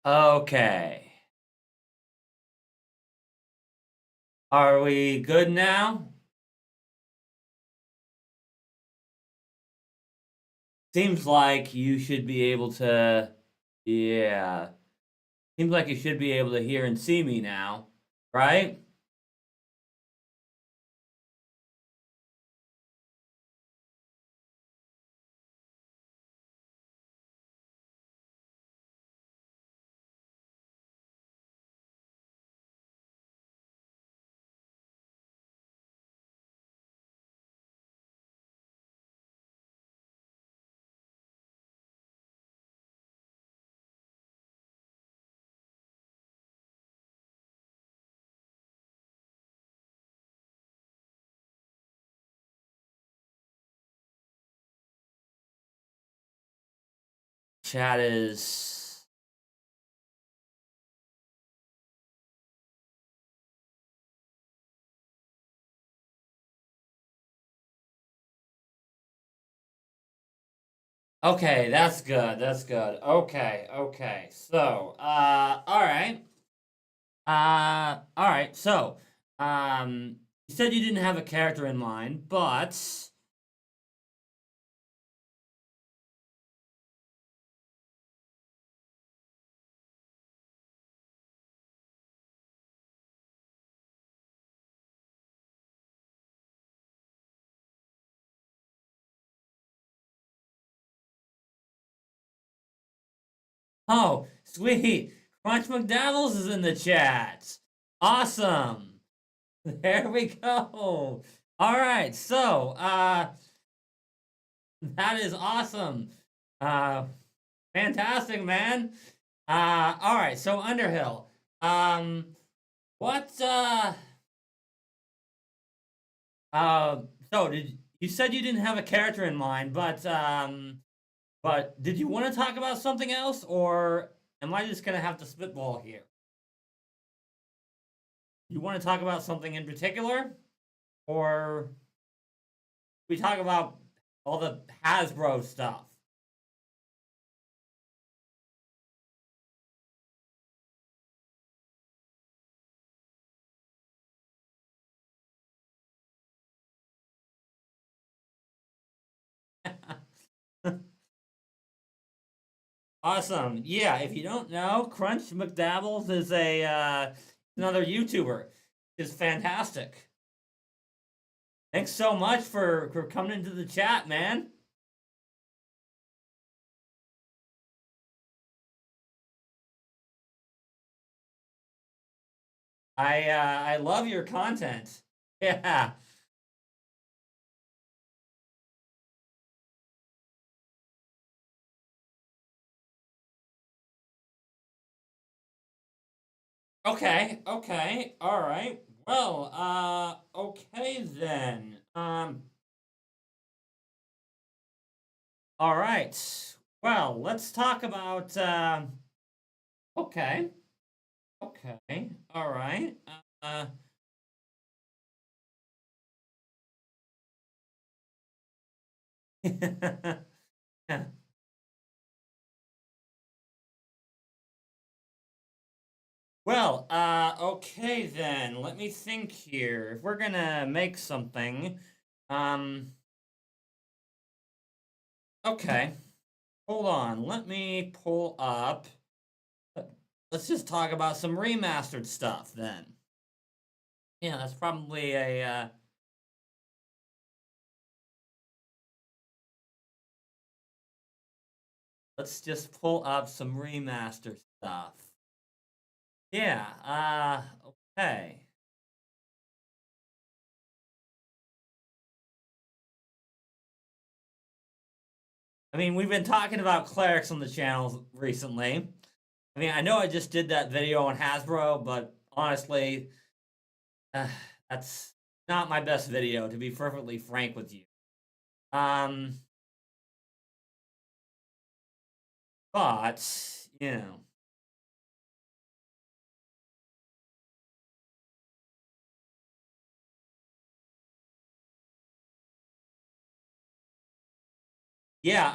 Okay. Are we good now? Seems like you should be able to. Yeah. Seems like you should be able to hear and see me now, right? Chat is. Okay, that's good. That's good. Okay, okay. So, all right. All right. So, you said you didn't have a character in mind, but oh, sweet. Crunch McDonald's is in the chat. Awesome. There we go. All right. So, that is awesome. Uh, fantastic, man. All right. So Underhill. Um, what? Uh. So did you said you didn't have a character in mind, but did you want to talk about something else, or am I just gonna have to spitball here? You want to talk about something in particular, or we talk about all the Hasbro stuff? Awesome. Yeah, if you don't know, Crunch McDabbles is a another YouTuber. Is fantastic. Thanks so much for coming into the chat, man. I love your content. Yeah. Okay. Okay. All right. Well, okay then. All right. Well, let's talk about okay. Okay. All right. Uh Well, okay then. Let me think here. If we're gonna make something, um, okay. Hold on. Let me pull up. Let's just talk about some remastered stuff then. Yeah, that's probably a, let's just pull up some remastered stuff. Yeah, okay. I mean, we've been talking about clerics on the channel recently. I mean, I know I just did that video on Hasbro, but honestly, uh, that's not my best video, to be perfectly frank with you. Um, but you know, yeah.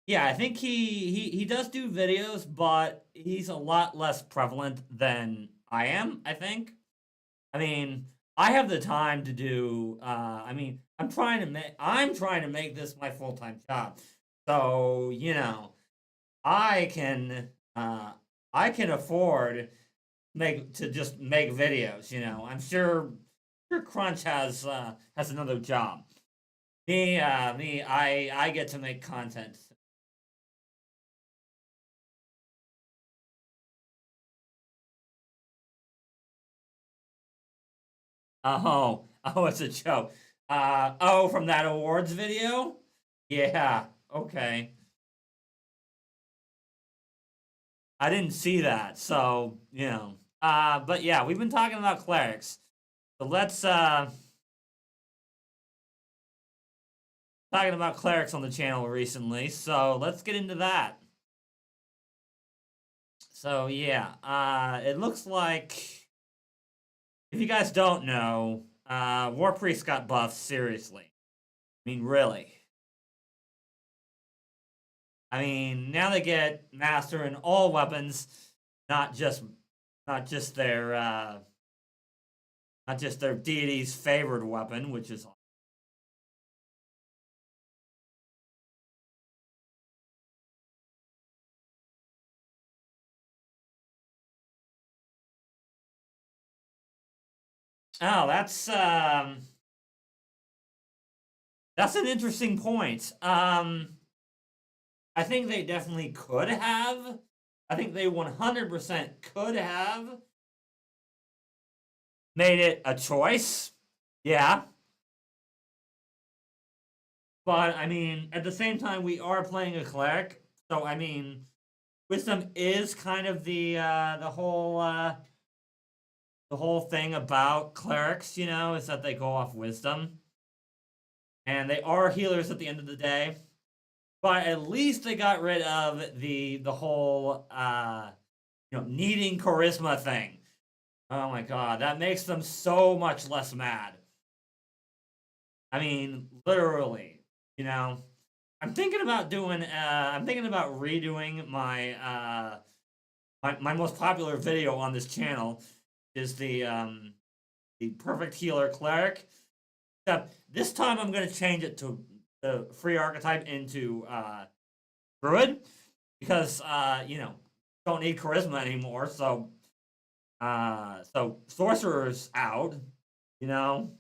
Yeah, I think he does do videos, but he's a lot less prevalent than I am, I think. I mean, I have the time to do I mean, I'm trying to make this my full-time job. So, I can I can afford make to just make videos. I'm sure Crunch has another job. I get to make content. Oh, it's a joke. Oh, from that awards video? Yeah, okay. I didn't see that, so, but yeah, we've been talking about clerics. So let's talking about clerics on the channel recently, so let's get into that. So yeah, it looks like if you guys don't know, War Priest got buffed seriously. I mean, really. I mean, now they get master in all weapons, not just not just their not just their deity's favored weapon, which is oh, that's an interesting point. I think they definitely could have. I think they 100% could have made it a choice. Yeah. But I mean, at the same time, we are playing a cleric. So I mean, wisdom is kind of the whole thing about clerics, is that they go off wisdom. And they are healers at the end of the day. But at least they got rid of the whole needing charisma thing. Oh my god, that makes them so much less mad. I mean, literally, you know. I'm thinking about redoing my most popular video on this channel is the perfect healer cleric. Except this time I'm gonna change it to the free archetype into druid because don't need charisma anymore. So sorcerer's out, you know.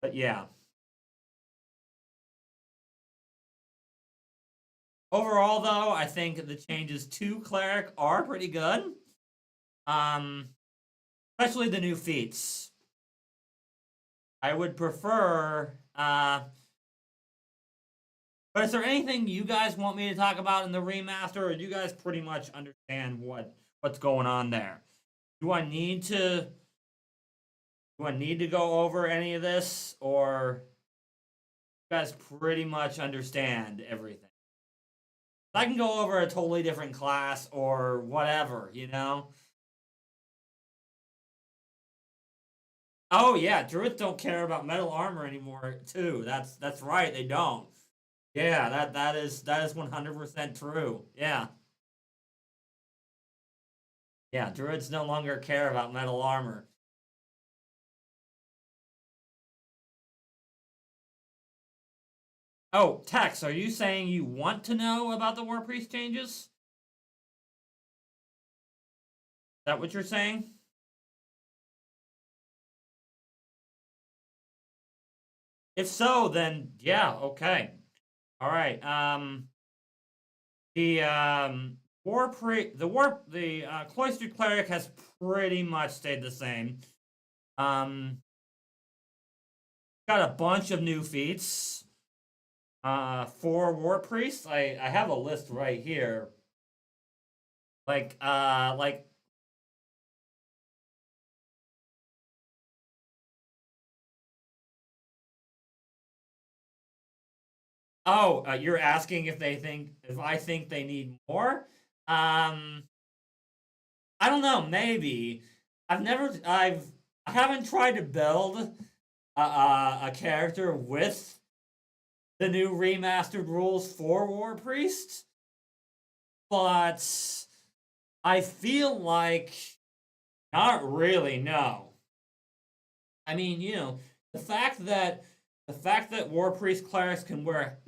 But yeah, overall though, I think the changes to cleric are pretty good. Um, especially the new feats. I would prefer. But is there anything you guys want me to talk about in the remaster, or do you guys pretty much understand what's going on there? Do I need to do I need to go over any of this, or you guys pretty much understand everything? I can go over a totally different class or whatever. Oh yeah, druids don't care about metal armor anymore too. That's right, they don't. Yeah, that is 100% true. Yeah. Yeah, druids no longer care about metal armor. Oh, Tex, are you saying you want to know about the War Priest changes? Is that what you're saying? If so, then yeah, okay. All right. The cloistered cleric has pretty much stayed the same. Um, got a bunch of new feats. For war priests, I have a list right here. Like oh, you're asking if I think they need more? Um, I don't know. Maybe I haven't tried to build a character with the new remastered rules for War Priest, but I feel like not really, no. I mean, the fact that War Priest clerics can wear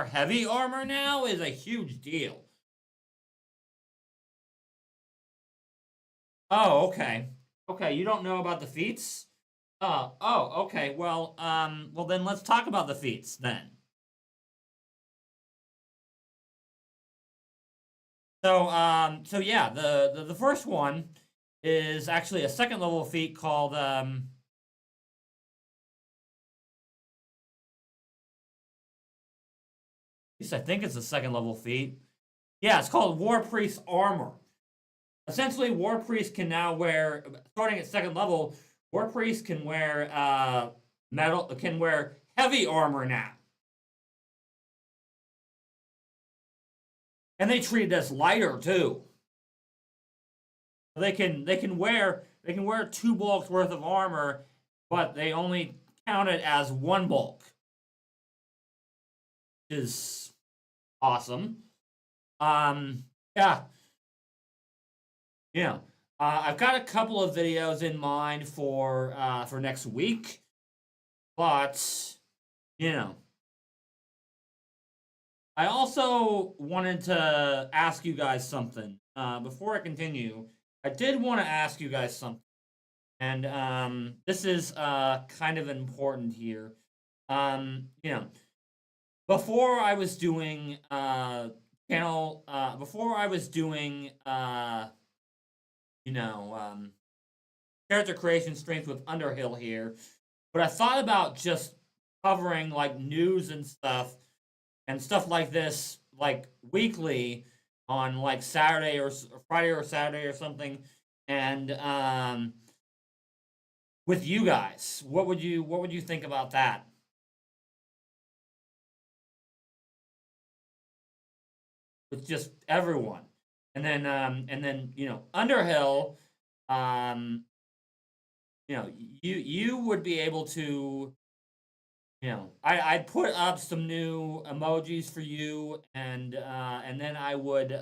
heavy armor now is a huge deal. Oh, okay. Okay, you don't know about the feats? Okay. Well then let's talk about the feats then. So yeah, the first one is actually a second level feat called at least I think it's a second level feat. Yeah, it's called War Priest Armor. Essentially, War Priest can now wear, starting at second level, War Priest can wear heavy armor now. And they treat it as lighter too. They can wear 2 bulks worth of armor, but they only count it as 1 bulk. Which is awesome. Yeah. I've got a couple of videos in mind for next week, but I also wanted to ask you guys something. Before I continue, I did want to ask you guys something, and this is kind of important here. You know, before I was doing before I was doing character creation strength with Underhill here, but I thought about just covering like news and stuff like this like weekly on like Saturday or Friday or Saturday or something, and with you guys, what would you think about that? With just everyone, and then Underhill, um, you would be able to, I'd put up some new emojis for you, and then I would,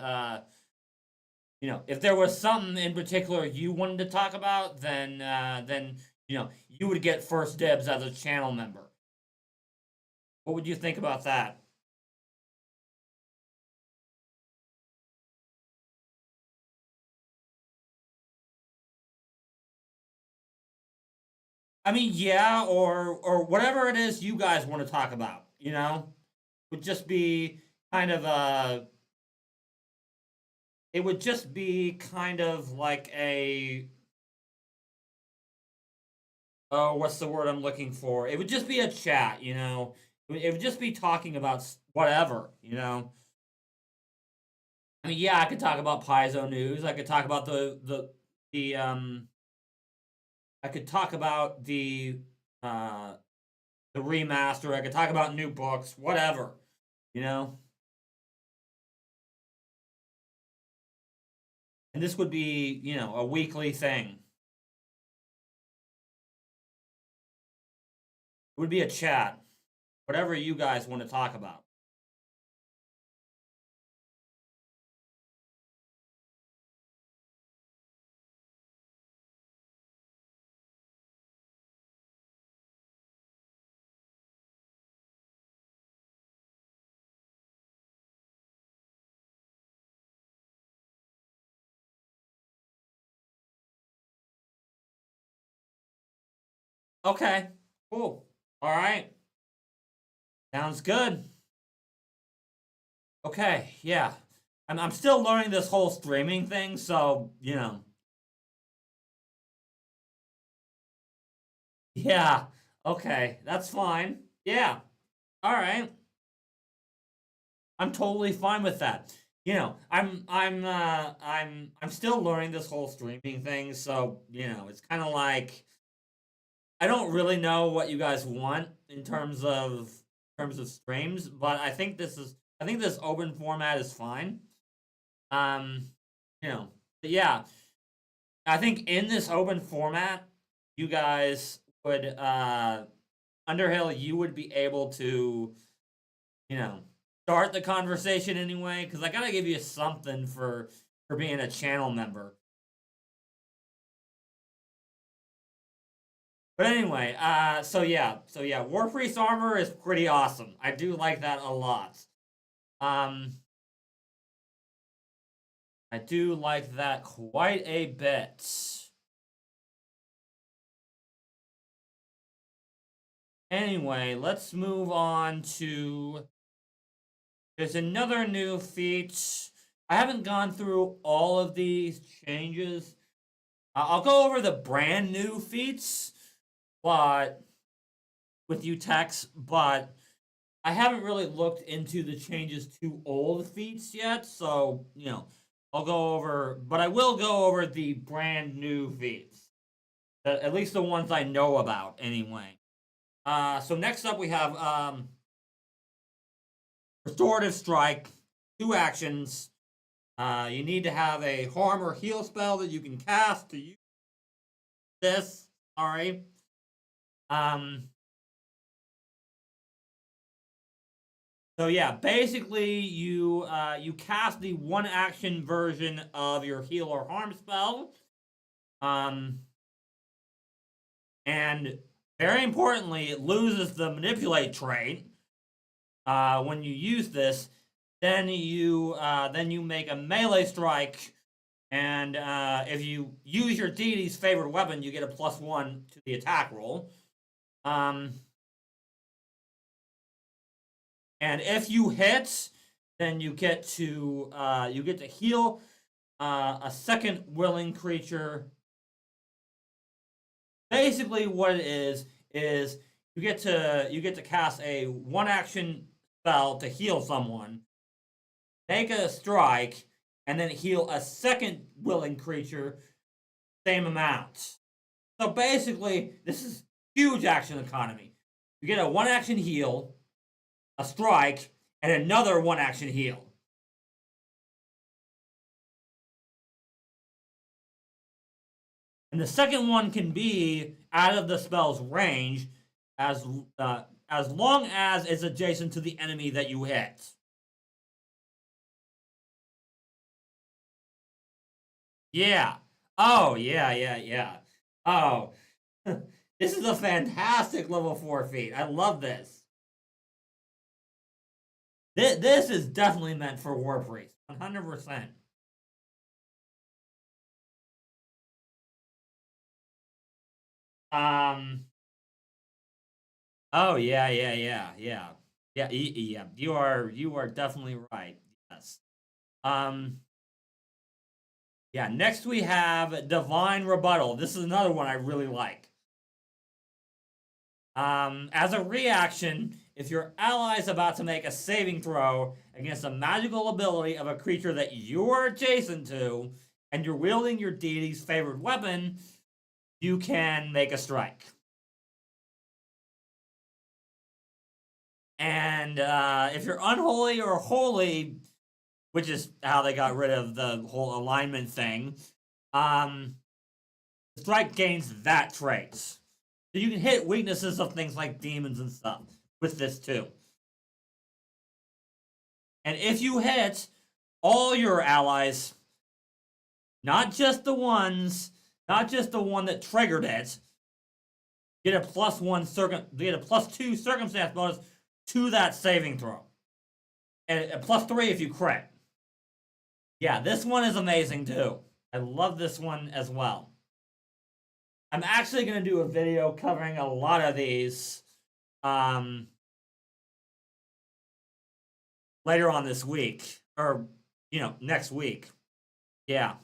if there was something in particular you wanted to talk about, then you would get first dibs as a channel member. What would you think about that? I mean, yeah, or whatever it is you guys want to talk about, would just be kind of it would just be kind of like a, oh, what's the word I'm looking for? It would just be a chat, It would just be talking about whatever, I mean, yeah, I could talk about Paizo news. I could talk about the I could talk about uh the remaster. I could talk about new books, whatever, you know. And this would be, a weekly thing. It would be a chat, whatever you guys want to talk about. Okay, cool. All right, sounds good. Okay, yeah. I'm still learning this whole streaming thing, so yeah. Okay, that's fine. Yeah. All right. I'm totally fine with that. I'm still learning this whole streaming thing, so it's kind of like I don't really know what you guys want in terms of streams, but I think this open format is fine. Um, but yeah, I think in this open format, you guys would Underhill, you would be able to, start the conversation anyway, because I gotta give you something for being a channel member. But anyway, so yeah, War Priest armor is pretty awesome. I do like that a lot. Um, I do like that quite a bit. Anyway, let's move on to. There's another new feat. I haven't gone through all of these changes. I'll go over the brand new feats, but with you Tex, but I haven't really looked into the changes to old feats yet, so I'll go over, but I will go over the brand new feats, at least the ones I know about anyway. So next up we have Restorative Strike, 2 actions. You need to have a harm or heal spell that you can cast to use this. Sorry. So yeah, basically you cast the 1 action version of your heal or harm spell. And very importantly, it loses the manipulate trait when you use this. Then you make a melee strike, and if you use your deity's favorite weapon, you get a +1 to the attack roll. And if you hit, then you get to heal a second willing creature. Basically, what it is you get to cast a 1 action spell to heal someone, make a strike, and then heal a second willing creature, same amount. So basically, this is huge action economy. You get a 1 action heal, a strike, and another 1 action heal. And the second one can be out of the spell's range as long as it's adjacent to the enemy that you hit. Yeah. Oh, yeah. Oh, this is a fantastic level 4 feat. I love this. This is definitely meant for War Priest. 100%. Oh yeah. Yeah. You are definitely right. Yes. Yeah. Next we have Divine Rebuttal. This is another one I really like. As a reaction, if your ally is about to make a saving throw against a magical ability of a creature that you are adjacent to, and you're wielding your deity's favorite weapon, you can make a strike. And if you're unholy or holy, which is how they got rid of the whole alignment thing, the strike gains that trait. So you can hit weaknesses of things like demons and stuff with this too. And if you hit all your allies, not just the one that triggered it, get a +2 circumstance bonus to that saving throw. And a +3 if you crit. Yeah, this one is amazing too. I love this one as well. I'm actually going to do a video covering a lot of these later on this week, or next week. Yeah.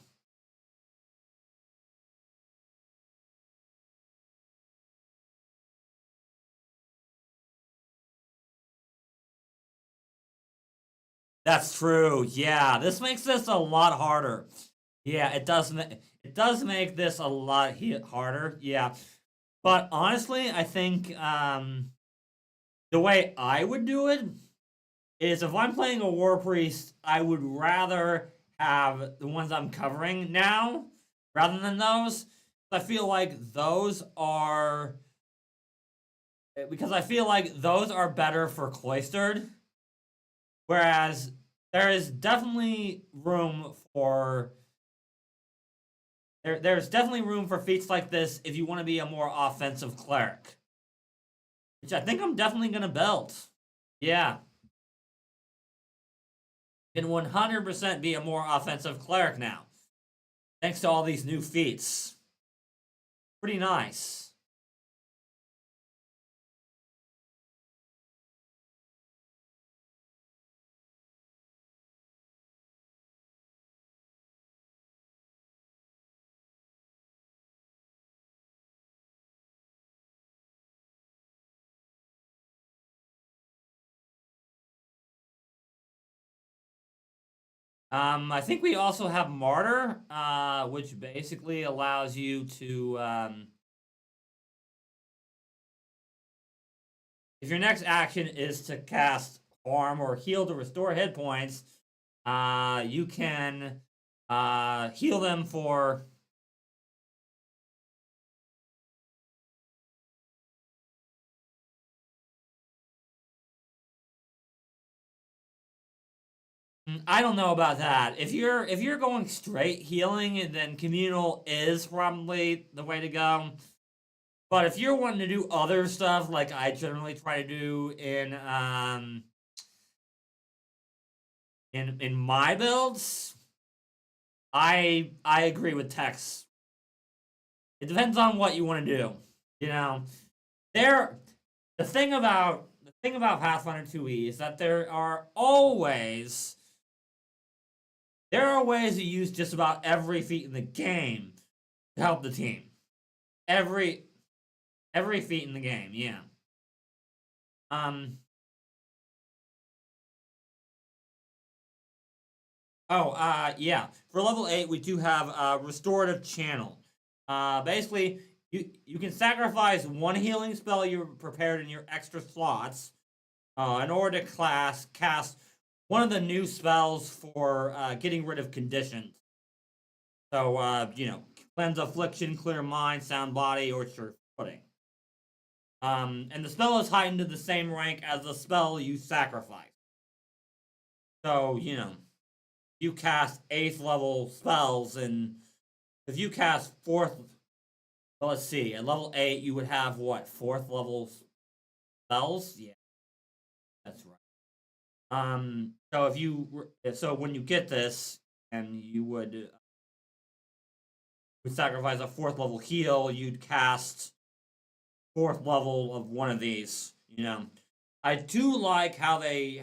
That's true. Yeah, this makes this a lot harder. Yeah, it does make this a lot harder. Yeah. But honestly, I think the way I would do it is if I'm playing a War Priest, I would rather have the ones I'm covering now rather than those. I feel like those are because I feel like those are better for cloistered, whereas there is definitely room for there's definitely room for feats like this if you want to be a more offensive cleric, which I think I'm definitely gonna build. Yeah, can 100% be a more offensive cleric now, thanks to all these new feats. Pretty nice. I think we also have Martyr, which basically allows you to, if your next action is to cast Harm or Heal to restore hit points, you can heal them for. I don't know about that. If you're going straight healing, then communal is probably the way to go. But if you're wanting to do other stuff, like I generally try to do in my builds, I agree with Tex. It depends on what you want to do. You know, there the thing about Pathfinder 2e is that there are ways to use just about every feat in the game to help the team. Every every feat in the game, yeah. Um yeah. For level 8 we do have restorative channel. Basically you can sacrifice one healing spell you prepared in your extra slots in order to cast one of the new spells for getting rid of conditions. So cleanse affliction, clear mind, sound body, or sure footing. And the spell is heightened to the same rank as the spell you sacrifice. So, you cast 8th level spells, and if you cast 4th, well, let's see, at level 8, you would have what, 4th level spells? Yeah, that's right. So when you get this, and you would sacrifice a 4th level heal, you'd cast 4th level of one of these. I do like how they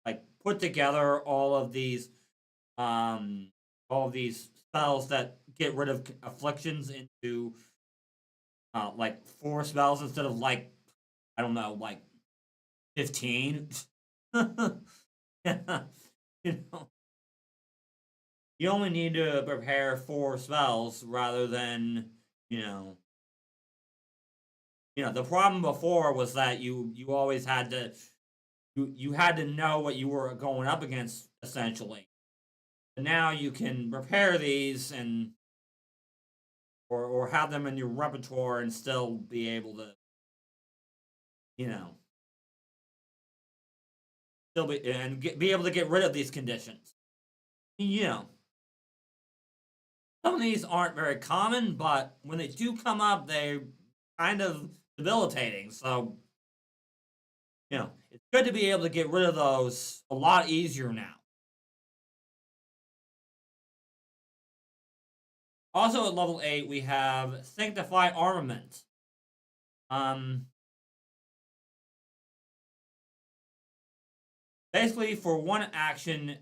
like put together all of these spells that get rid of afflictions into like 4 spells instead of, like, I don't know, like 15. Yeah, you know, you only need to prepare 4 spells rather than you know the problem before was that you always had to you had to know what you were going up against, essentially. But now you can prepare these and or have them in your repertoire and still be able to you know still be able to get rid of these conditions. You know, some of these aren't very common, but when they do come up, they're kind of debilitating. So it's good to be able to get rid of those a lot easier now. Also at level 8, we have Sanctify Armament. Um, Basically, for one action,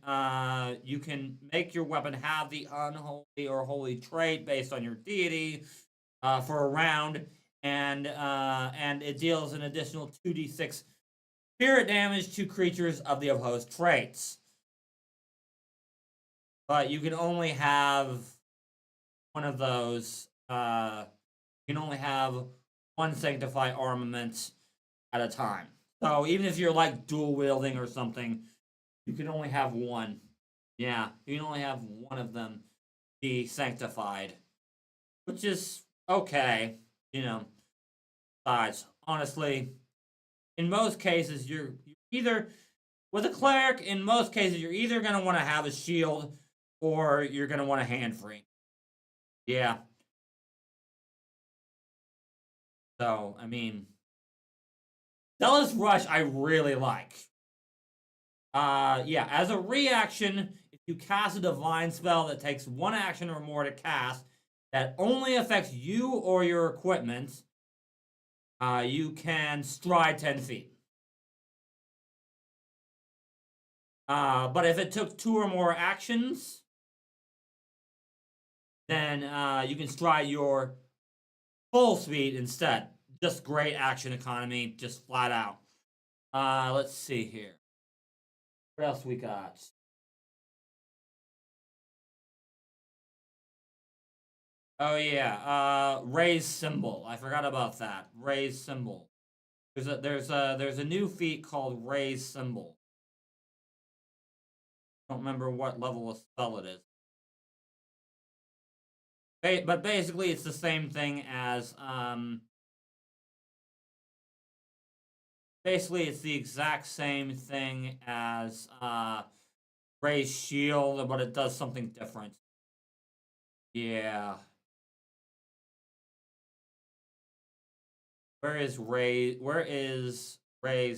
you can make your weapon have the unholy or holy trait based on your deity for a round, and it deals an additional 2d6 spirit damage to creatures of the opposed traits. But you can only have one of those. You can only have one Sanctify Armament at a time. So even if you're like dual wielding or something, you can only have one. Yeah, you can only have one of them be sanctified, which is okay. You know, sides. Honestly, in most cases, you're either with a cleric. In most cases, you're either gonna want to have a shield or you're gonna want a hand free. Yeah. So I mean, Zealous Rush I really like. Yeah, as a reaction, if you cast a divine spell that takes 1 action or more to cast, that only affects you or your equipment, you can stride 10 feet. But if it took 2 or more actions, then you can stride your full speed instead. Just great action economy, just flat out. Let's see here. What else we got? Oh yeah, raise symbol. I forgot about that. Raise symbol. There's a new feat called raise symbol. I don't remember what level of spell it is. But basically, it's the same thing as basically it's the exact same thing as raise shield, but it does something different. Yeah. Where is raise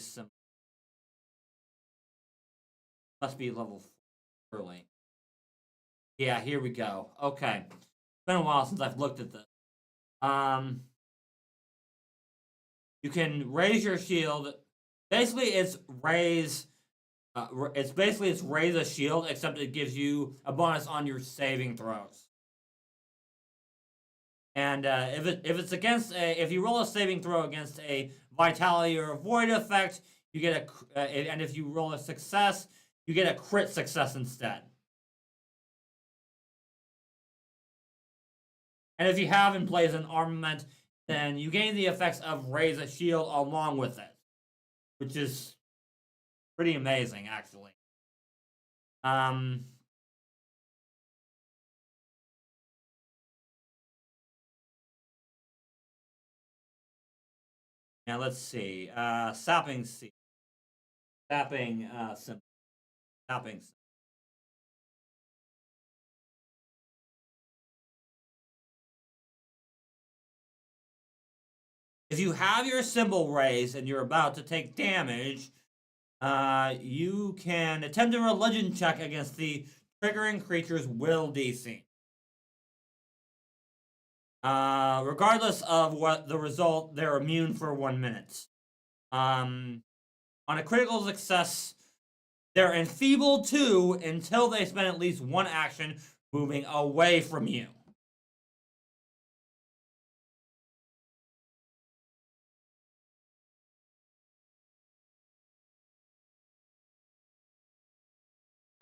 symbol? Must be level 4 early. Yeah, here we go. Okay. It's been a while since I've looked at this. You can raise your shield. Basically, it's raise. It's raise a shield, except it gives you a bonus on your saving throws. And if you roll a saving throw against a vitality or a void effect, you get and if you roll a success, you get a crit success instead. And if you have in place an armament, then you gain the effects of raise a shield along with it, which is pretty amazing, actually. Now let's see. Sapping seed. Sapping symbol. Sapping. If you have your symbol raised and you're about to take damage, you can attempt a religion check against the triggering creature's will DC. Regardless of what the result, they're immune for 1 minute. On a critical success, they're enfeebled too until they spend at least 1 action moving away from you.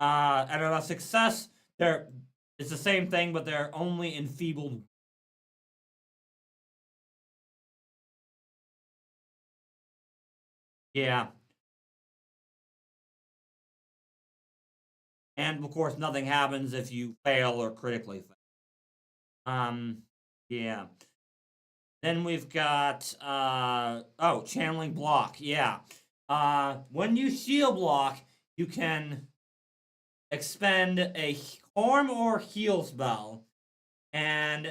And on a success, it's the same thing, but they're only enfeebled. Yeah. And of course, nothing happens if you fail or critically fail. Yeah. Then we've got channeling block. Yeah. When you shield block, you can expend a harm or heal spell, and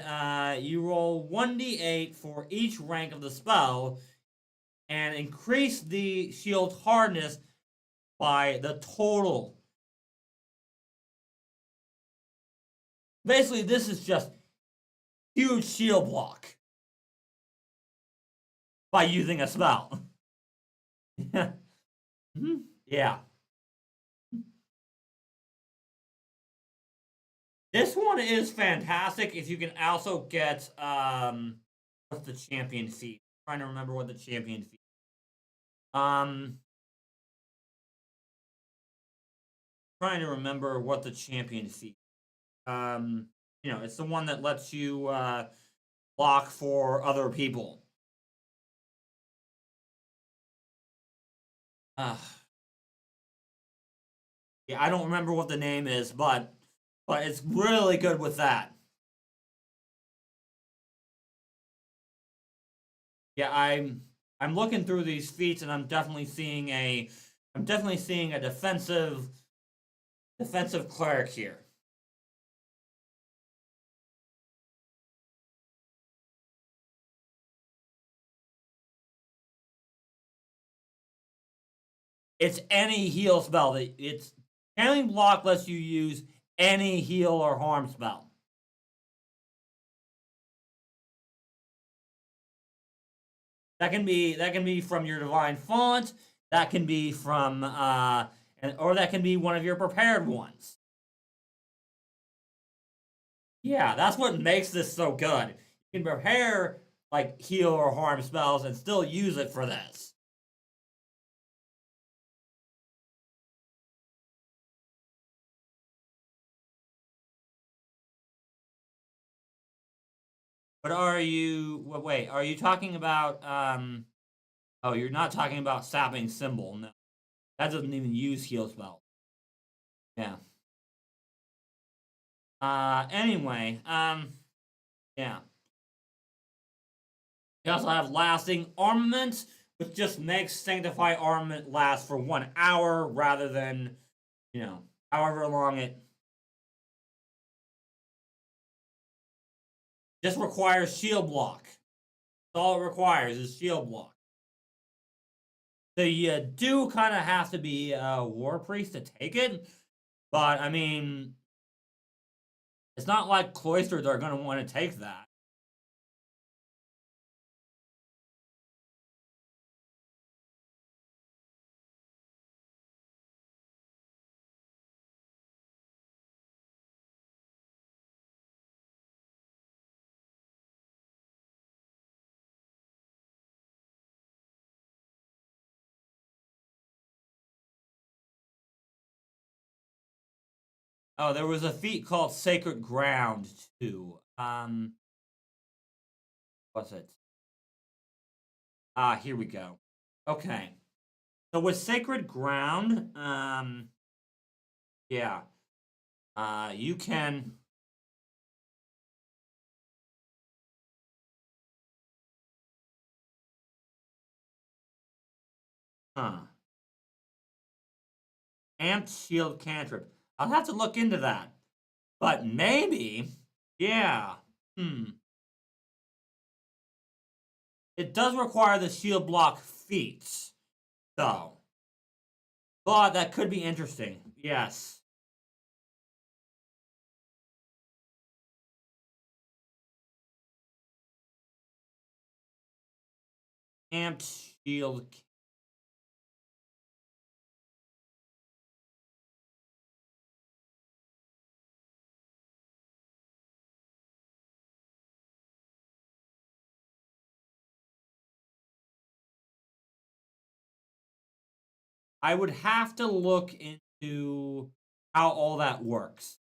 you roll 1d8 for each rank of the spell, and increase the shield hardness by the total. Basically, this is just huge shield block by using a spell. Yeah. This one is fantastic if you can also get what's the champion feat? I'm trying to remember what the champion feat. Trying to remember what the champion feat. It's the one that lets you block for other people. Yeah, I don't remember what the name is, but it's really good with that. Yeah, I'm looking through these feats and I'm definitely seeing a defensive cleric here. It's any heal spell that it's Channeling Block lets you use any heal or harm spell. That can be from your divine font. That can be from or that can be one of your prepared ones. Yeah, that's what makes this so good. You can prepare like heal or harm spells and still use it for this. But are you wait, are you talking about oh, you're not talking about Sapping Symbol, no. That doesn't even use heal spell. Yeah. Anyway, yeah. You also have Lasting Armament, which just makes Sanctify Armament last for 1 hour rather than, you know, however long it just requires shield block. That's all it requires is shield block. So you do kind of have to be a War Priest to take it, but I mean, it's not like Cloisters are going to want to take that. Oh, there was a feat called Sacred Ground too. What's it? Here we go. Okay. So with Sacred Ground, yeah. You can Amped Shield Cantrip. I'll have to look into that. But maybe, yeah. It does require the shield block feats, though. But that could be interesting. Yes. Amped Shield. I would have to look into how all that works.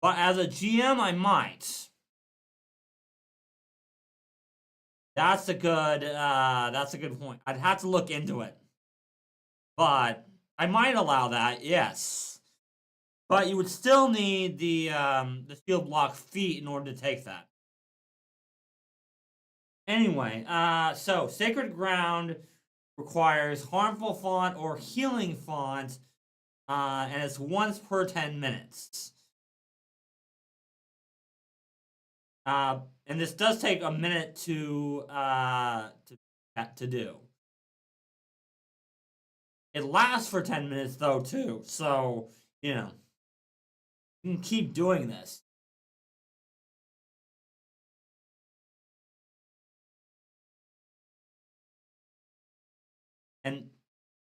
But as a GM, I might. That's a good point. I'd have to look into it. But I might allow that, yes. But you would still need the shield block feat in order to take that. Anyway, so Sacred Ground requires Harmful Font or Healing Font, and it's once per 10 minutes. And this does take a minute to do. It lasts for 10 minutes though too, so you know you can keep doing this. And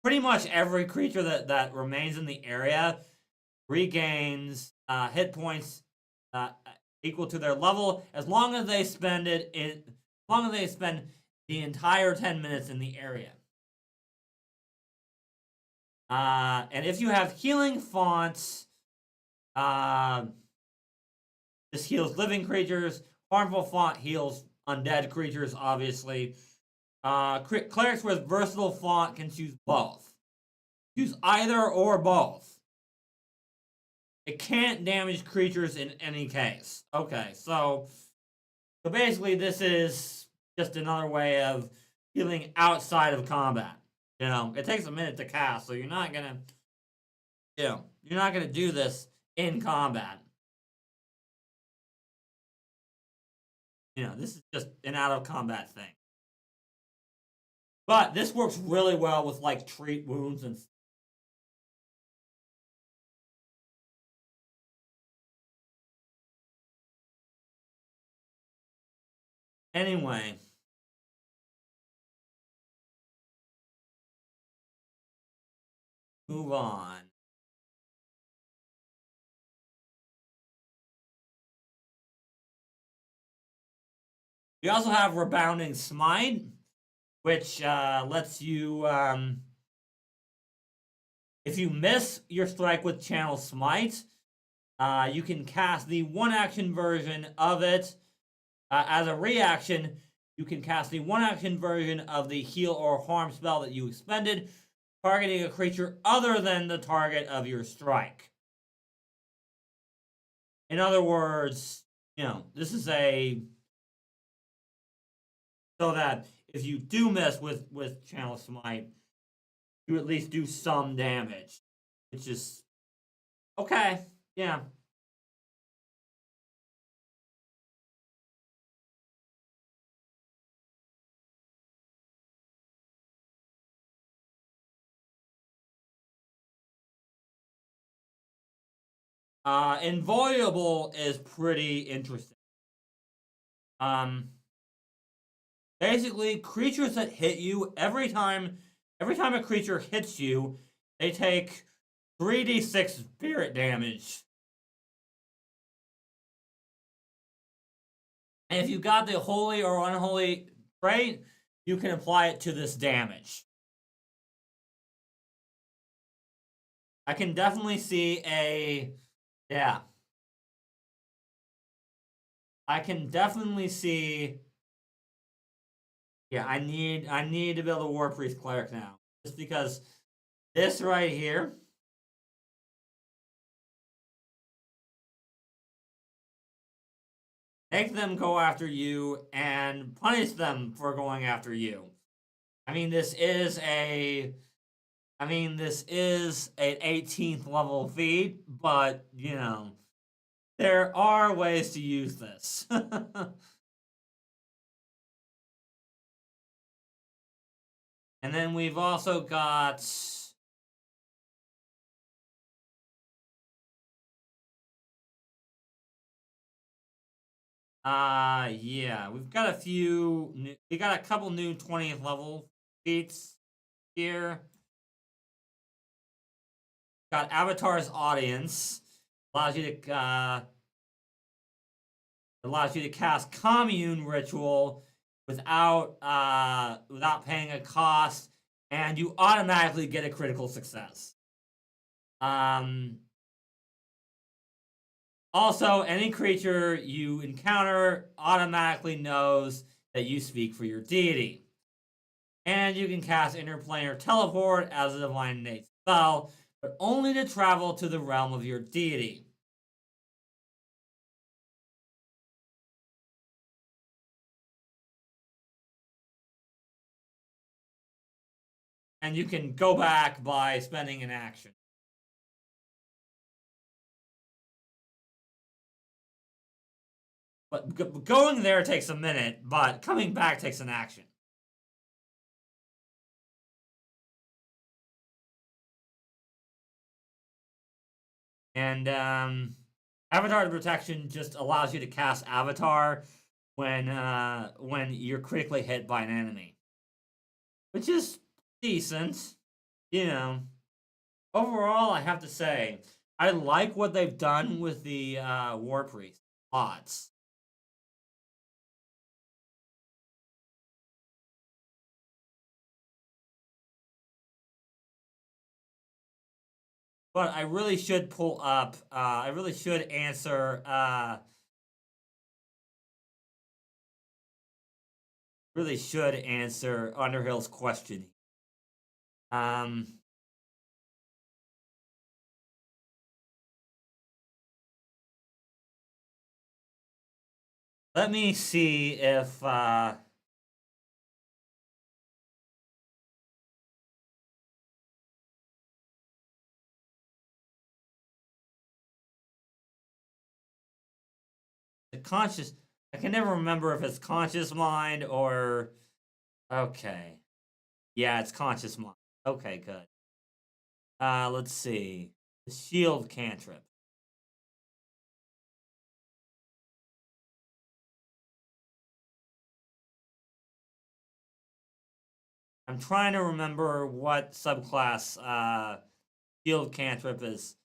pretty much every creature that remains in the area regains hit points equal to their level as long as they spend as long as they spend the entire 10 minutes in the area. And if you have healing fonts, this heals living creatures. Harmful font heals undead creatures, obviously. Clerics with versatile font can choose both. Use either or both. It can't damage creatures in any case. Okay, so So basically, this is just another way of healing outside of combat. You know, it takes a minute to cast, so you're not gonna, you're not gonna do this in combat. You know, this is just an out of combat thing. But this works really well with like treat wounds and anyway. Move on. We also have Rebounding Smite, which lets you, if you miss your strike with Channel Smite, you can cast the one action version of it. As a reaction, you can cast the one action version of the heal or harm spell that you expended, targeting a creature other than the target of your strike. In other words, this is so that if you do mess with Channel Smite, you at least do some damage, which is okay. Yeah. Inviolable is pretty interesting. Basically, creatures that hit you every time a creature hits you, they take 3d6 spirit damage. And if you got the holy or unholy trait, you can apply it to this damage. I can definitely see yeah. I can definitely see. Yeah, I need to build a War Priest Cleric now. Just because this right here make them go after you and punish them for going after you. This is an 18th level feat, but there are ways to use this. And then we've also got yeah, we got a couple new 20th level feats here. Got Avatar's Audience, allows you to cast Commune Ritual without paying a cost, and you automatically get a critical success. Also, any creature you encounter automatically knows that you speak for your deity. And you can cast Interplanar Teleport as a Divine Innate spell, but only to travel to the realm of your deity. And you can go back by spending an action. But going there takes a minute, but coming back takes an action. And Avatar Protection just allows you to cast Avatar when you're critically hit by an enemy, which is decent. Overall, I have to say I like what they've done with the War Priest lots. But I really should pull up. I really should answer. Really should answer Underhill's question. Let me see if the conscious. I can never remember if it's conscious mind or. Okay. Yeah, it's conscious mind. Okay, good. Let's see. The shield cantrip. I'm trying to remember what subclass shield cantrip is.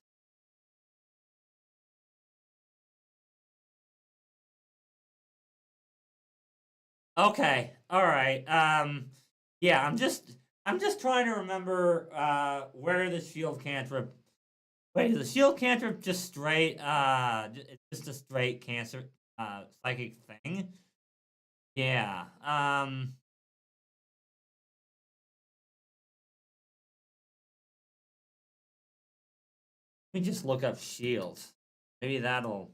Okay. All right. Yeah, I'm just trying to remember where the shield cantrip. Wait, is the shield cantrip just straight it's just a straight cancer psychic thing? Yeah. Let me just look up shield. Maybe that'll.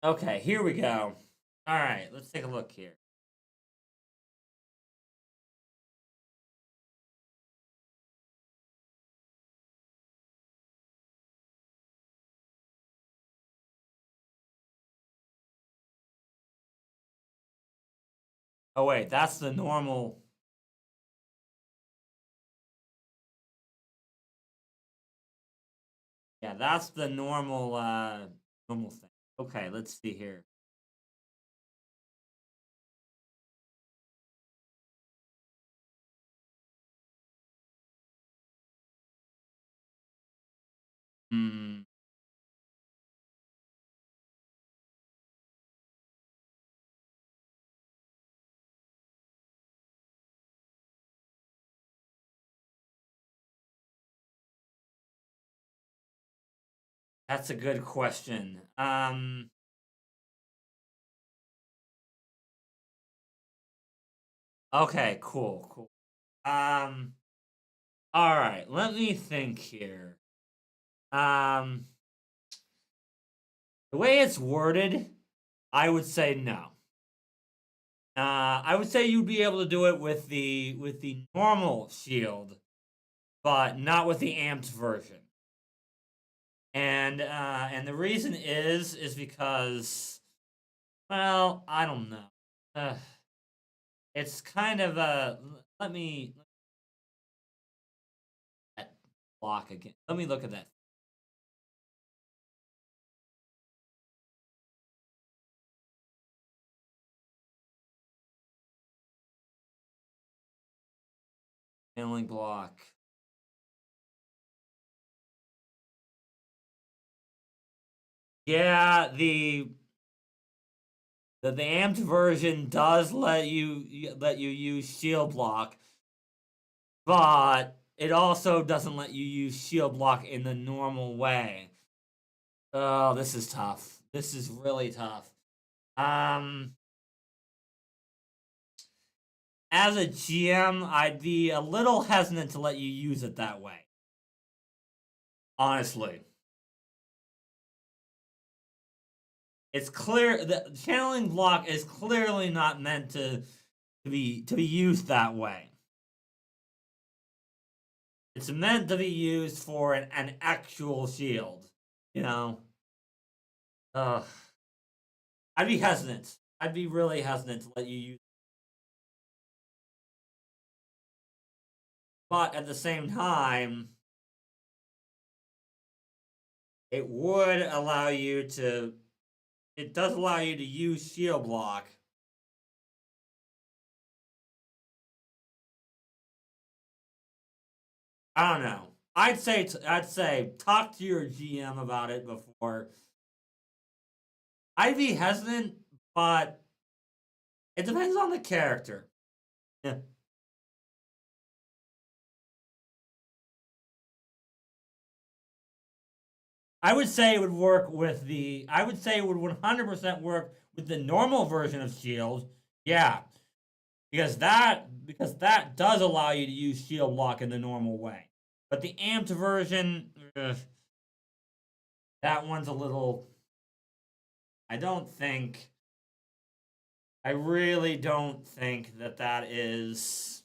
Okay, here we go. All right, let's take a look here. Oh wait, that's the normal. Yeah, that's the normal thing. Okay, let's see here. Hmm. That's a good question. Okay, cool. Um all right, let me think here. Um the way it's worded, I would say no. I would say you'd be able to do it with the normal shield, but not with the amped version. And the reason is because, well, I don't know. It's kind of a. Let me that block again. Let me look at that. Handling block. Yeah, the amped version does let you use shield block, but it also doesn't let you use shield block in the normal way. Oh, this is tough. This is really tough. Um, as a GM, I'd be a little hesitant to let you use it that way. Honestly, it's clear that channeling block is clearly not meant to be used that way. It's meant to be used for an actual shield. You know, uh, I'd be hesitant. I'd be really hesitant to let you use. But at the same time, it would allow you to. It does allow you to use shield block. I don't know. I'd say talk to your GM about it before. I'd be hesitant, but it depends on the character. Yeah. I would say it would work with the. I would say it would 100% work with the normal version of Shield. Yeah, because that does allow you to use Shield Lock in the normal way. But the amped version, that one's a little. I don't think. I really don't think that is.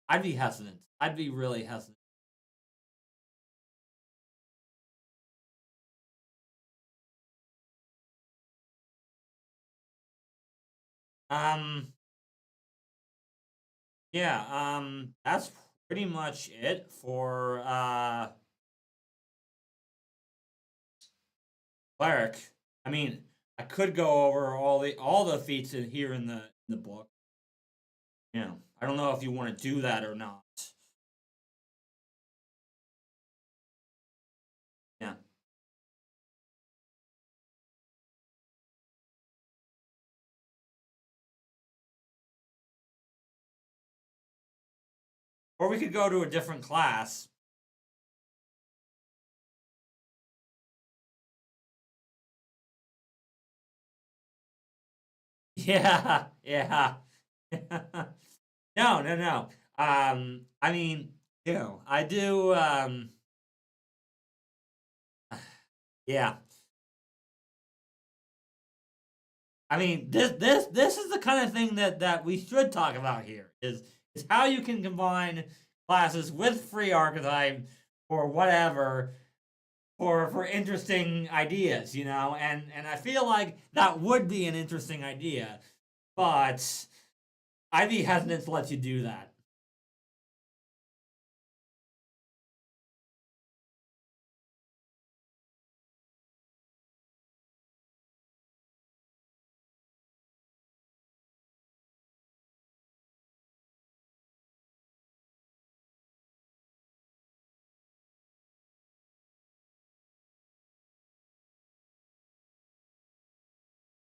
I'd be hesitant. I'd be really hesitant. Um, yeah, that's pretty much it for Cleric. I mean, I could go over all the feats in here in the book. You know, I don't know if you want to do that or not. Yeah. Or we could go to a different class. Yeah, yeah. No, no, no. I mean, I do yeah. I mean, this is the kind of thing that we should talk about here is how you can combine classes with free archetype or whatever for interesting ideas, and I feel like that would be an interesting idea, but I'd be hesitant to let you do that.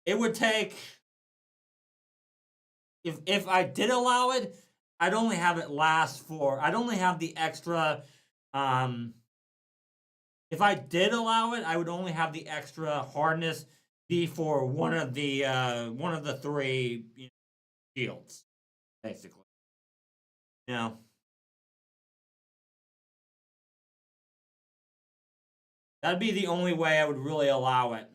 It would take if I did allow it, I'd only have it last for I'd only have the extra um if I did allow it, I would only have the extra hardness be for one of the three shields, basically. You know, that'd be the only way I would really allow it.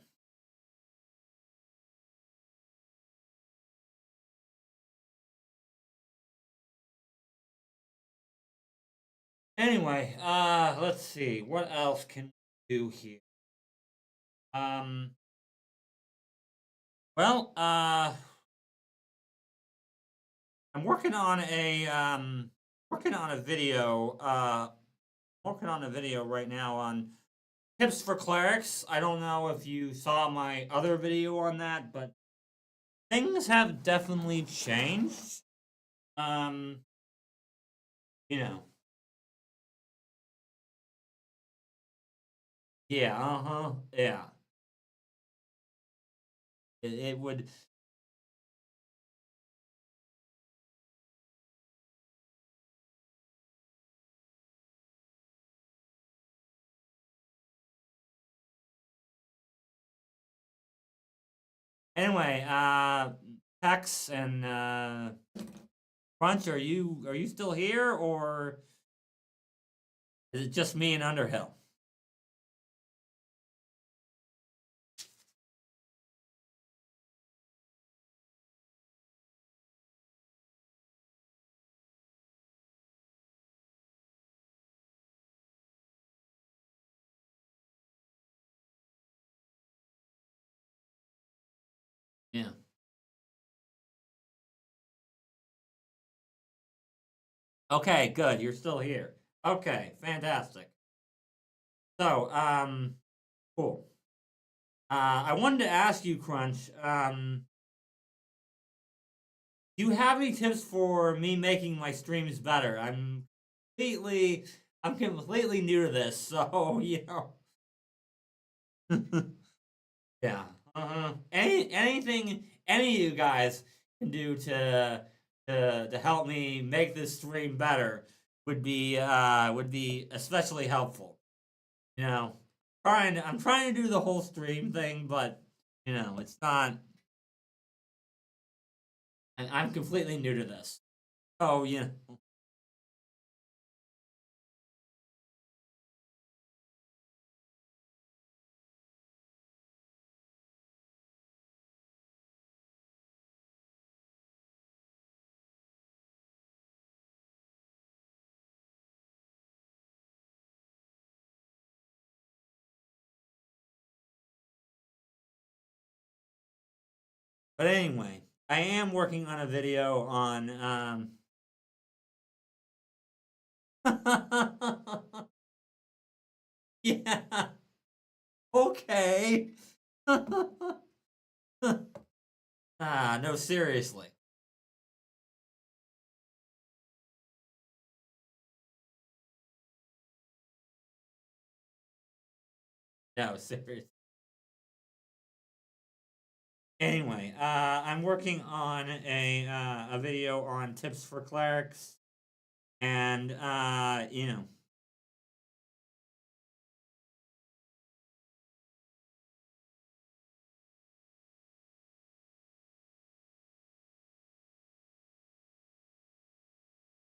Anyway, let's see. What else can we do here? Um, well, I'm working on a video, working on a video right now on tips for clerics. I don't know if you saw my other video on that, but things have definitely changed. Um, you know, yeah, uh-huh, yeah. It would. Anyway, Tex and Crunch, are you still here, or is it just me and Underhill? Yeah. Okay, good. You're still here. Okay, fantastic. So, cool. I wanted to ask you, Crunch. Do you have any tips for me making my streams better? I'm completely new to this, so you know. Yeah. Anything any of you guys can do to help me make this stream better would be especially helpful. You know, I'm trying to do the whole stream thing, but you know, it's not. And I'm completely new to this. Oh, yeah. But anyway, I am working on a video on yeah. Okay. No, seriously. No, seriously. Anyway, I'm working on a video on tips for clerics, and you know,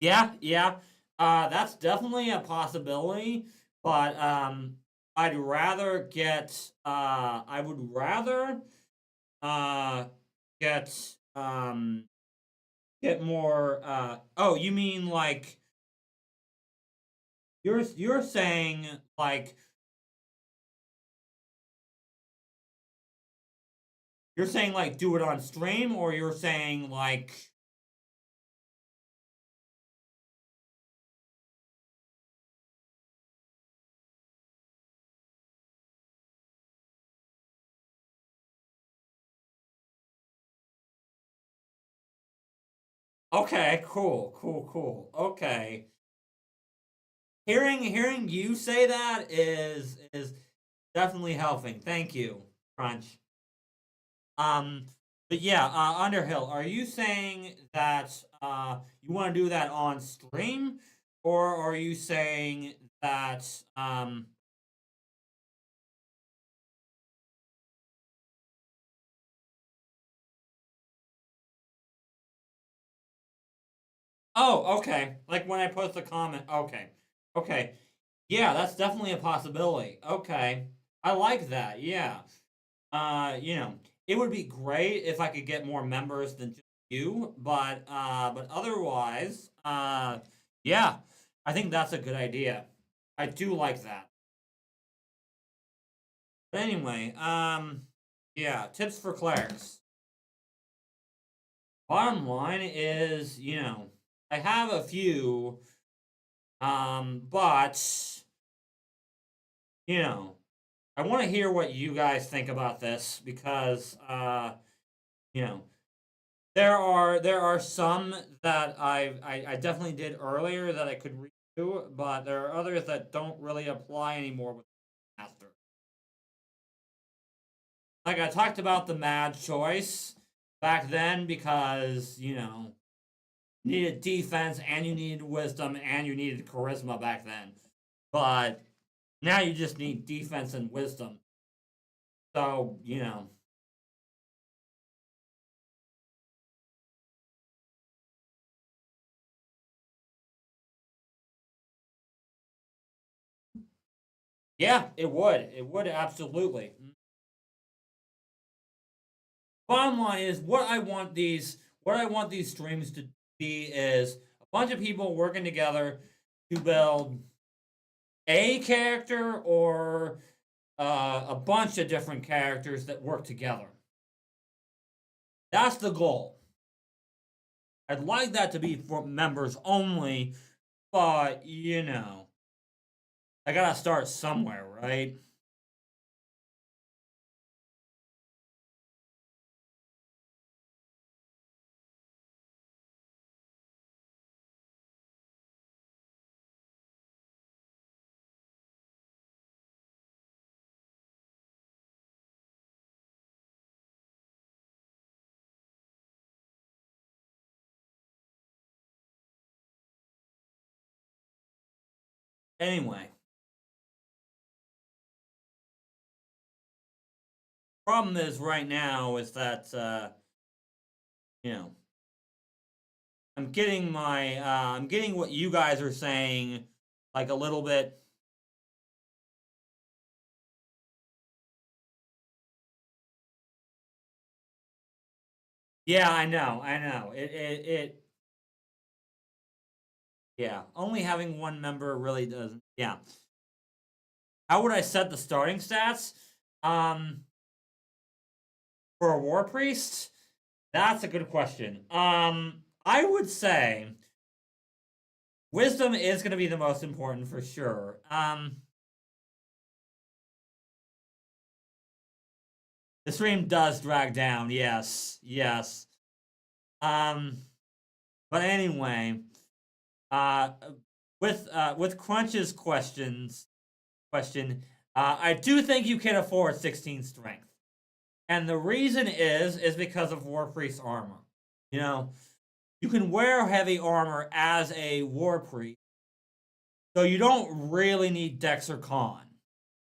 yeah, yeah, that's definitely a possibility, but I would rather uh get um get more oh, you mean like you're saying like you're saying like do it on stream, or you're saying like okay, cool, cool, cool. Okay. Hearing you say that is definitely helping. Thank you, Crunch. Um, but yeah, Underhill, are you saying that you want to do that on stream, or are you saying that oh, okay. Like when I post a comment. Okay. Okay. Yeah, that's definitely a possibility. Okay. I like that. Yeah. You know, it would be great if I could get more members than just you, but otherwise, yeah, I think that's a good idea. I do like that. But anyway, yeah, tips for clerics. Bottom line is, you know, I have a few, but you know, I want to hear what you guys think about this because, you know, there are some that I definitely did earlier that I could redo, but there are others that don't really apply anymore with master. Like I talked about the mad choice back then because you know you needed defense and you needed wisdom and you needed charisma back then, but now you just need defense and wisdom. So you know, yeah, it would. It would absolutely. Bottom line is what I want these streams to be is a bunch of people working together to build a character or a bunch of different characters that work together. That's the goal. I'd like that to be for members only, but you know, I gotta start somewhere, right? Anyway, problem is right now is that you know I'm getting what you guys are saying like a little bit. Yeah, I know. Yeah, only having one member really doesn't. Yeah. How would I set the starting stats? Um, for a war priest? That's a good question. I would say wisdom is going to be the most important for sure. The stream does drag down. Yes, yes. Um, but anyway, uh, with Crunch's question, I do think you can afford 16 strength. And the reason is because of War Priest armor. You know, you can wear heavy armor as a War Priest, so you don't really need Dex or Con.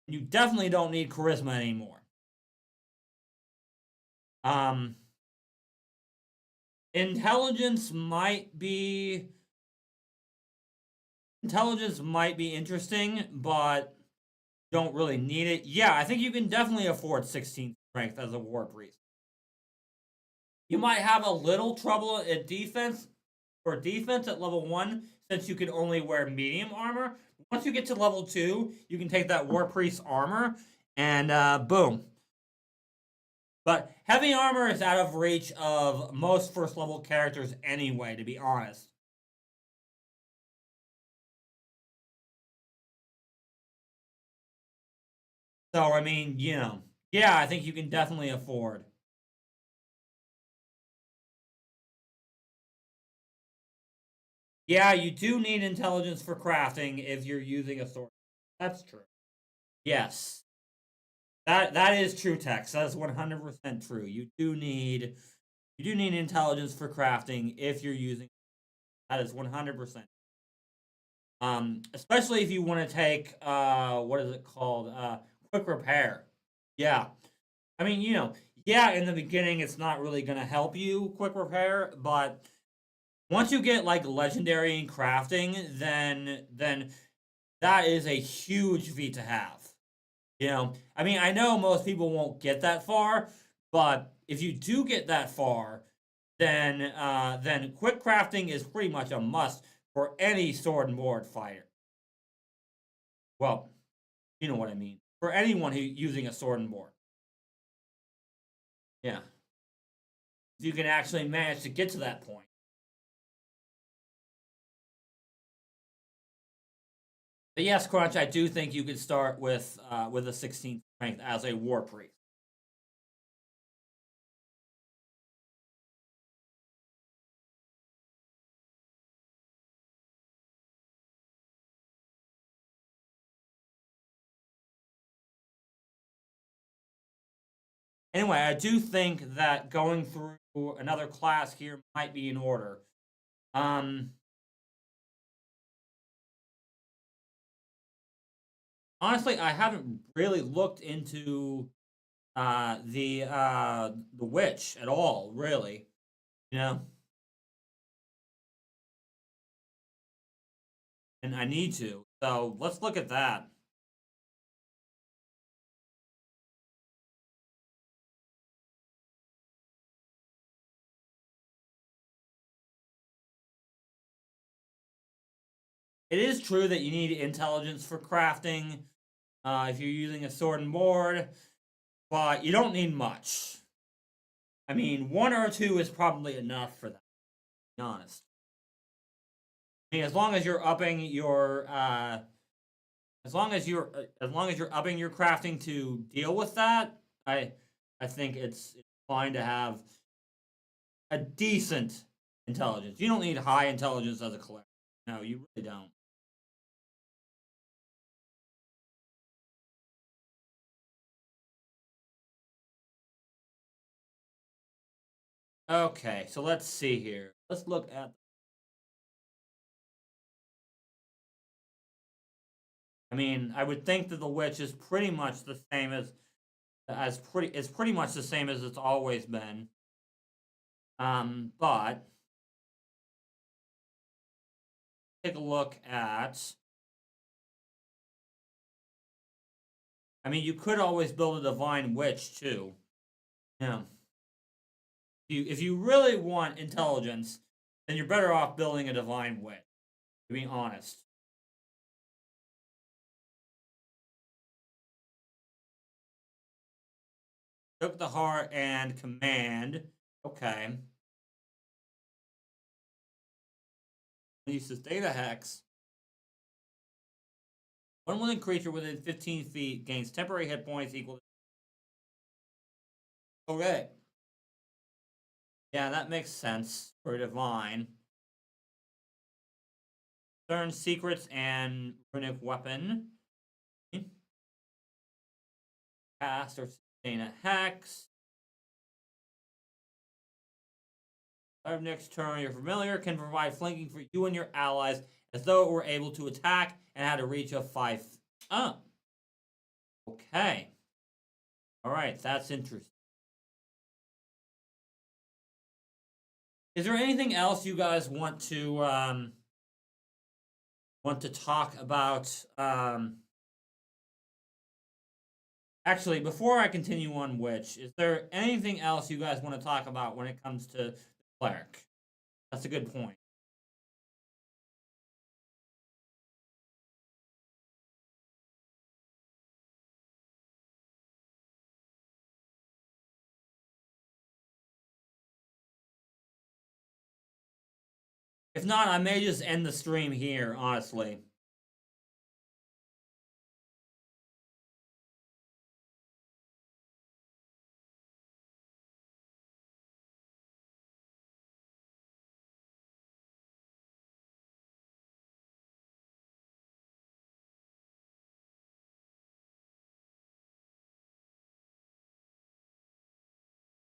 You definitely don't need Charisma anymore. Um, intelligence might be intelligence might be interesting, but don't really need it. Yeah, I think you can definitely afford 16 strength as a War Priest. You might have a little trouble at defense at level 1 since you can only wear medium armor. Once you get to level 2, you can take that War Priest armor and boom. But heavy armor is out of reach of most first level characters anyway, to be honest. So, I mean, yeah, I think you can definitely afford. Yeah, you do need intelligence for crafting if you're using a sword. That's true. Yes. That is true text. That is 100% true. You do need intelligence for crafting if you're using. That is 100%. Especially if you want to take what is it called? Quick repair. Yeah. I mean, yeah, in the beginning it's not really going to help you quick repair, but once you get like legendary in crafting, then that is a huge feat to have. I mean, I know most people won't get that far, but if you do get that far, then quick crafting is pretty much a must for any sword and board fighter. Well, you know what I mean. For anyone who using a sword and board. Yeah. If you can actually manage to get to that point. But yes, Crunch, I do think you could start with a 16th strength as a war priest. Anyway, I do think that going through another class here might be in order. Um, Honestly, I haven't really looked into the witch at all, really. You know, and I need to. So let's look at that. It is true that you need intelligence for crafting if you're using a sword and board, but you don't need much. I mean, one or two is probably enough for that. To be honest. I mean, as long as you're upping your crafting to deal with that, I think it's fine to have a decent intelligence. You don't need high intelligence as a collector. No, you really don't. Okay, so let's see here. Let's look at I mean, I would think that the witch is pretty much the same as pretty much the same as it's always been. But take a look at. I mean, you could always build a divine witch too. Yeah. If you really want intelligence, then you're better off building a divine witch. To be honest. Took the heart and command. Okay. Uses data hex. One willing creature within 15 feet gains temporary hit points equal to. Okay. Yeah, that makes sense for divine. Learn secrets and runic weapon. Cast or sustain a hex. Next turn, your familiar can provide flanking for you and your allies as though it were able to attack and had a reach of 5. Oh. Okay. Alright, that's interesting. Is there anything else you guys want to talk about? Actually, before I continue on Witch, is there anything else you guys want to talk about when it comes to Cleric? That's a good point. If not, I may just end the stream here, honestly.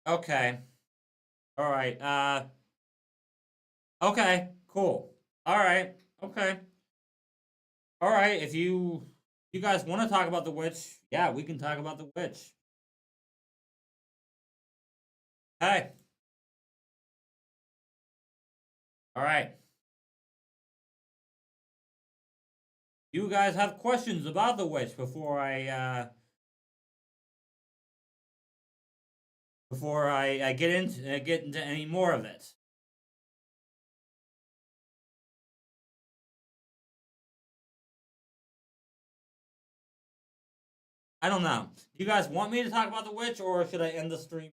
Okay. All right. Okay. Cool. All right. Okay. All right. If you guys want to talk about the witch, yeah, we can talk about the witch. Hey. All right. You guys have questions about the witch before I get into any more of it. I don't know. Do you guys want me to talk about the witch, or should I end the stream?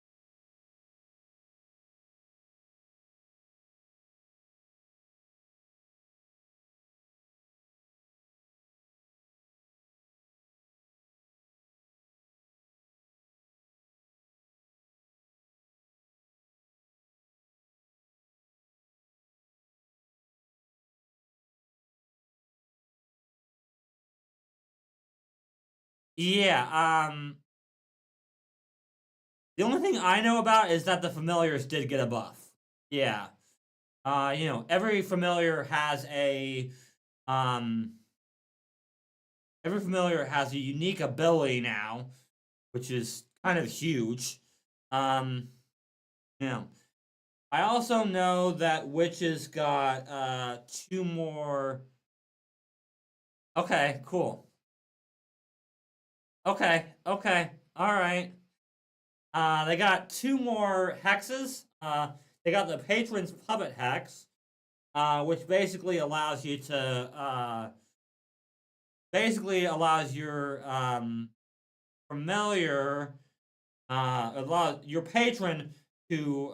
Yeah. The only thing I know about is that the familiars did get a buff. Yeah. Every familiar has a unique ability now, which is kind of huge. You know, I also know that witches got 2 more. Okay, cool. Okay, all right. They got 2 more hexes. They got the Patron's Puppet Hex, which basically allows you to allows your familiar allows your patron to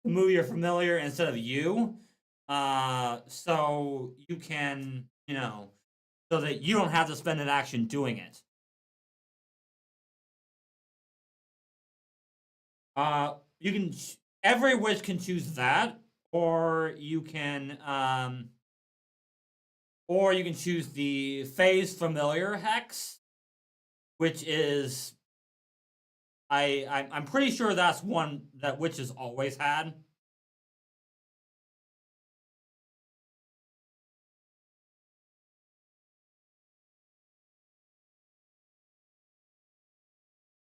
move your familiar instead of you. So you can, so that you don't have to spend an action doing it. You can every witch can choose that, or you can choose the phase familiar hex, which is I'm pretty sure that's one that witches always had.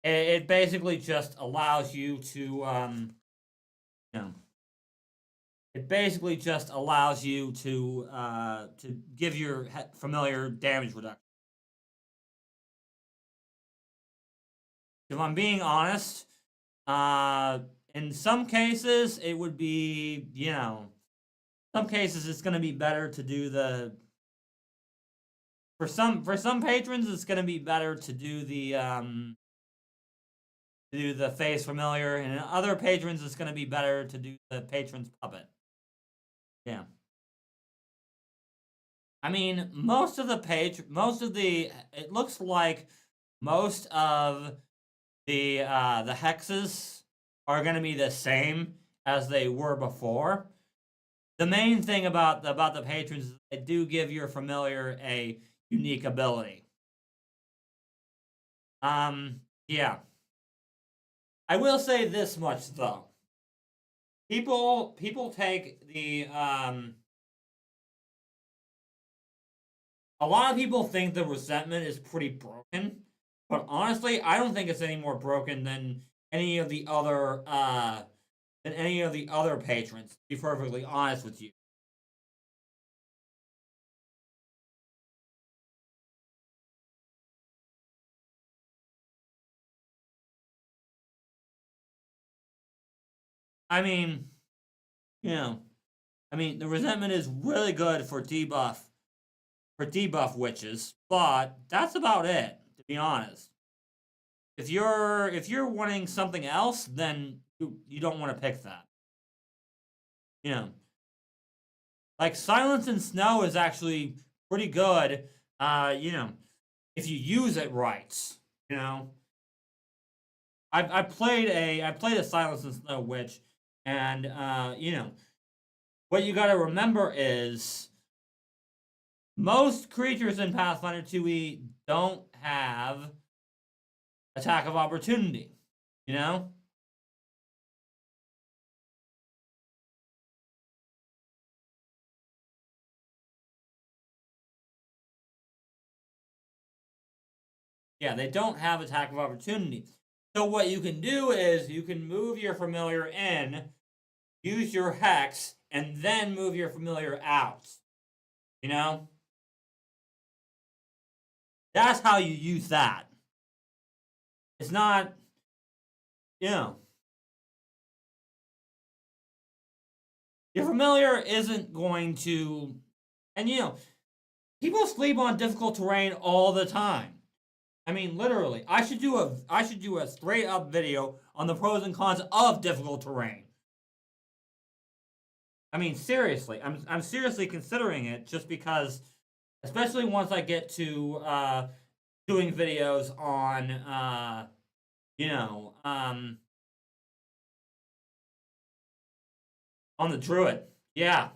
it basically just allows you to, you know, it basically just allows you to give your familiar damage reduction. If I'm being honest, uh, in some cases it would be, some cases it's going to be better to do the for some patrons it's going to be better to do the face familiar, and in other patrons it's going to be better to do the patron's puppet. Yeah. I mean, it looks like most of the hexes are going to be the same as they were before. The main thing about the patrons is they do give your familiar a unique ability. Yeah. I will say this much though. People take the a lot of people think the resentment is pretty broken, but honestly, I don't think it's any more broken than any of the other patrons, to be perfectly honest with you. I mean, you know, the resentment is really good for debuff witches, but that's about it, to be honest. If you're wanting something else, then you don't want to pick that. You know, like Silence and Snow is actually pretty good. If you use it right. You know, I played a Silence and Snow witch, and what you got to remember is most creatures in Pathfinder 2e don't have attack of opportunity. You know. Yeah, they don't have attack of opportunity. So what you can do is you can move your familiar in, use your hex, and then move your familiar out. You know? That's how you use that. It's not, you know. Your familiar isn't going to, and people sleep on difficult terrain all the time. I mean, literally, I should do a straight up video on the pros and cons of difficult terrain. I mean, seriously, I'm seriously considering it just because, especially once I get to doing videos on on the druid. Yeah.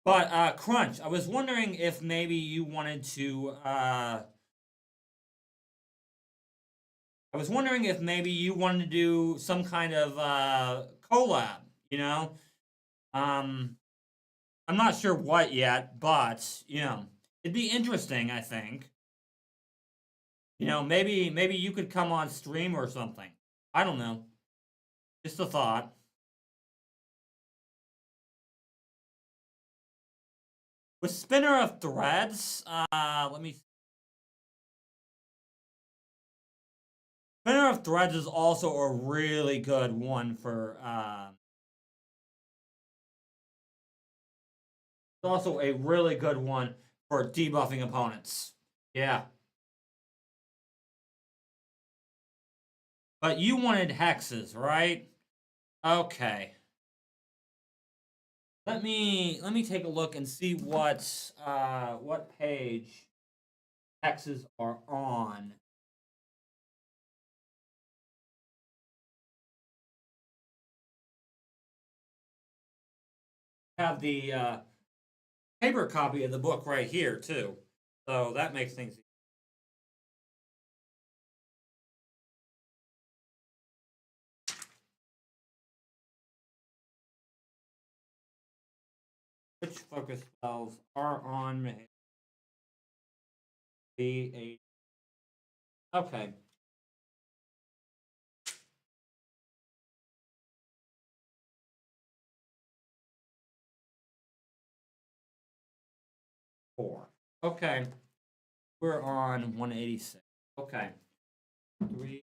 But Crunch, I was wondering if maybe you wanted to I was wondering if maybe you wanted to do some kind of collab, you know? Um, I'm not sure what yet, but, it'd be interesting, I think. Maybe you could come on stream or something. I don't know. Just a thought. With Spinner of Threads, let me. Spinner of Threads is also a really good one for. It's also a really good one for debuffing opponents. Yeah. But you wanted hexes, right? Okay. Let me take a look and see what page hexes are on. Have the paper copy of the book right here too, so that makes things. Which focus spells are on me? B8. Okay. Four. Okay. We're on 186. Okay. 3.